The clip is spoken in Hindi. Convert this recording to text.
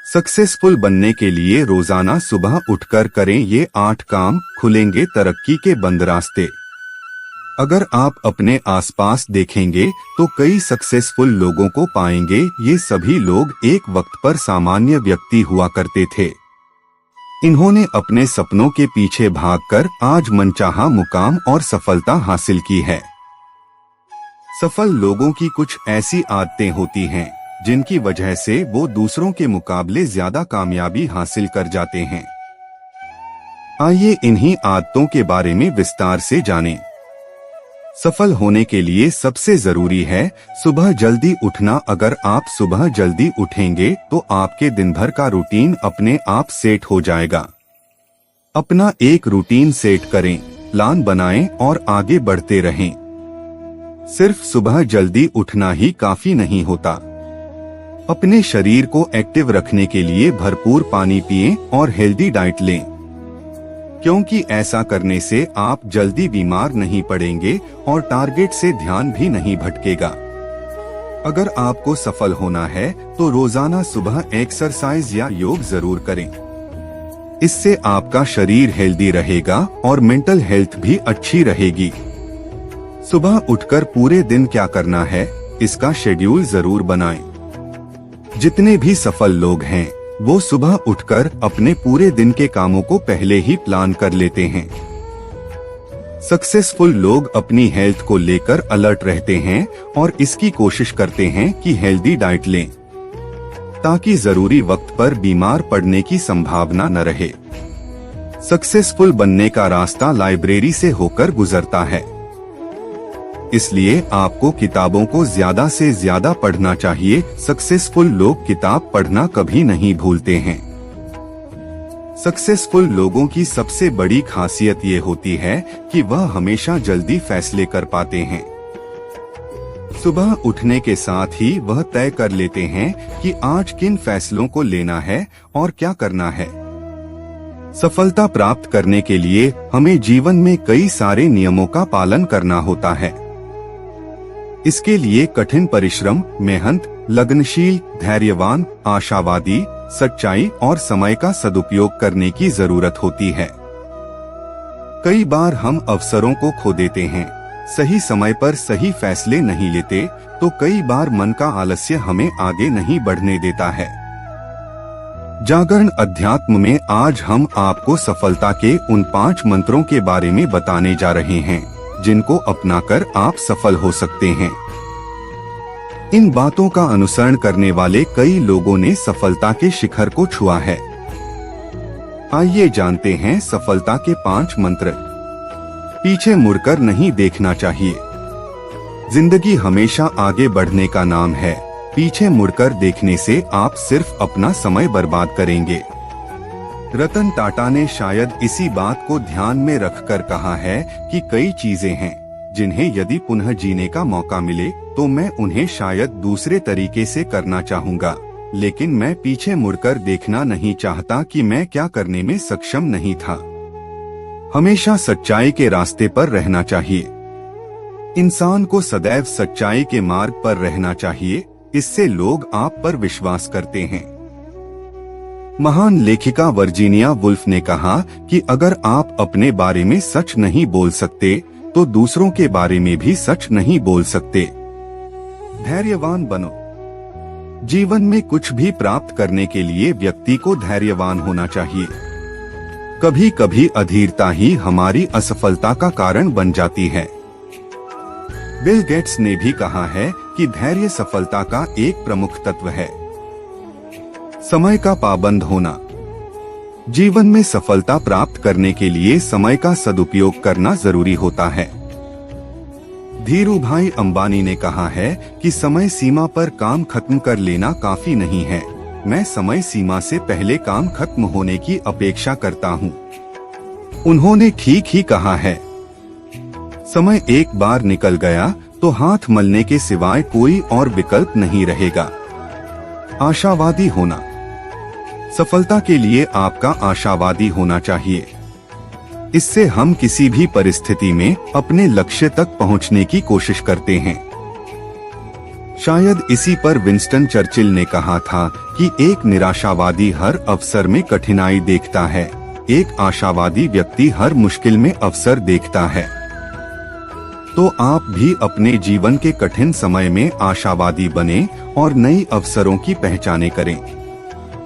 सक्सेसफुल बनने के लिए रोजाना सुबह उठकर करें ये 8 काम, खुलेंगे तरक्की के बंद रास्ते। अगर आप अपने आसपास देखेंगे तो कई सक्सेसफुल लोगों को पाएंगे। ये सभी लोग एक वक्त पर सामान्य व्यक्ति हुआ करते थे। इन्होंने अपने सपनों के पीछे भागकर आज मनचाहा मुकाम और सफलता हासिल की है। सफल लोगों की कुछ ऐसी आदतें होती हैं जिनकी वजह से वो दूसरों के मुकाबले ज्यादा कामयाबी हासिल कर जाते हैं। आइए इन्हीं आदतों के बारे में विस्तार से जानें। सफल होने के लिए सबसे जरूरी है सुबह जल्दी उठना। अगर आप सुबह जल्दी उठेंगे तो आपके दिन भर का रूटीन अपने आप सेट हो जाएगा। अपना एक रूटीन सेट करें, प्लान बनाएं और आगे बढ़ते रहें। सिर्फ सुबह जल्दी उठना ही काफी नहीं होता। अपने शरीर को एक्टिव रखने के लिए भरपूर पानी पिएं और हेल्दी डाइट लें, क्योंकि ऐसा करने से आप जल्दी बीमार नहीं पड़ेंगे और टारगेट से ध्यान भी नहीं भटकेगा। अगर आपको सफल होना है तो रोजाना सुबह एक्सरसाइज या योग जरूर करें। इससे आपका शरीर हेल्दी रहेगा और मेंटल हेल्थ भी अच्छी रहेगी। सुबह उठकर पूरे दिन क्या करना है, इसका शेड्यूल जरूर बनाएं। जितने भी सफल लोग हैं वो सुबह उठकर अपने पूरे दिन के कामों को पहले ही प्लान कर लेते हैं। सक्सेसफुल लोग अपनी हेल्थ को लेकर अलर्ट रहते हैं और इसकी कोशिश करते हैं कि हेल्दी डाइट लें, ताकि जरूरी वक्त पर बीमार पड़ने की संभावना न रहे। सक्सेसफुल बनने का रास्ता लाइब्रेरी से होकर गुजरता है, इसलिए आपको किताबों को ज्यादा से ज्यादा पढ़ना चाहिए। सक्सेसफुल लोग किताब पढ़ना कभी नहीं भूलते हैं। सक्सेसफुल लोगों की सबसे बड़ी खासियत ये होती है कि वह हमेशा जल्दी फैसले कर पाते हैं। सुबह उठने के साथ ही वह तय कर लेते हैं कि आज किन फैसलों को लेना है और क्या करना है। सफलता प्राप्त करने के लिए हमें जीवन में कई सारे नियमों का पालन करना होता है। इसके लिए कठिन परिश्रम, मेहनत, लगनशील, धैर्यवान, आशावादी, सच्चाई और समय का सदुपयोग करने की जरूरत होती है। कई बार हम अवसरों को खो देते हैं, सही समय पर सही फैसले नहीं लेते, तो कई बार मन का आलस्य हमें आगे नहीं बढ़ने देता है। जागरण अध्यात्म में आज हम आपको सफलता के उन 5 मंत्रों के बारे में बताने जा रहे हैं जिनको अपनाकर आप सफल हो सकते हैं। इन बातों का अनुसरण करने वाले कई लोगों ने सफलता के शिखर को छुआ है। आइए जानते हैं सफलता के 5 मंत्र। पीछे मुड़कर नहीं देखना चाहिए। जिंदगी हमेशा आगे बढ़ने का नाम है। पीछे मुड़कर देखने से आप सिर्फ अपना समय बर्बाद करेंगे। रतन टाटा ने शायद इसी बात को ध्यान में रखकर कहा है कि कई चीजें हैं जिन्हें यदि पुनः जीने का मौका मिले तो मैं उन्हें शायद दूसरे तरीके से करना चाहूँगा, लेकिन मैं पीछे मुड़कर देखना नहीं चाहता कि मैं क्या करने में सक्षम नहीं था। हमेशा सच्चाई के रास्ते पर रहना चाहिए। इंसान को सदैव सच्चाई के मार्ग पर रहना चाहिए, इससे लोग आप पर विश्वास करते हैं। महान लेखिका वर्जीनिया वुल्फ ने कहा कि अगर आप अपने बारे में सच नहीं बोल सकते तो दूसरों के बारे में भी सच नहीं बोल सकते। धैर्यवान बनो। जीवन में कुछ भी प्राप्त करने के लिए व्यक्ति को धैर्यवान होना चाहिए। कभी कभी अधीरता ही हमारी असफलता का कारण बन जाती है। बिल गेट्स ने भी कहा है कि धैर्य सफलता का एक प्रमुख तत्व है। समय का पाबंद होना। जीवन में सफलता प्राप्त करने के लिए समय का सदुपयोग करना जरूरी होता है। धीरूभाई अंबानी ने कहा है कि समय सीमा पर काम खत्म कर लेना काफी नहीं है, मैं समय सीमा से पहले काम खत्म होने की अपेक्षा करता हूँ। उन्होंने ठीक ही कहा है। समय एक बार निकल गया तो हाथ मलने के सिवाय कोई और विकल्प नहीं रहेगा। आशावादी होना। सफलता के लिए आपका आशावादी होना चाहिए। इससे हम किसी भी परिस्थिति में अपने लक्ष्य तक पहुंचने की कोशिश करते हैं। शायद इसी पर विंस्टन चर्चिल ने कहा था कि एक निराशावादी हर अवसर में कठिनाई देखता है, एक आशावादी व्यक्ति हर मुश्किल में अवसर देखता है। तो आप भी अपने जीवन के कठिन समय में आशावादी बने और नई अवसरों की पहचाने करें।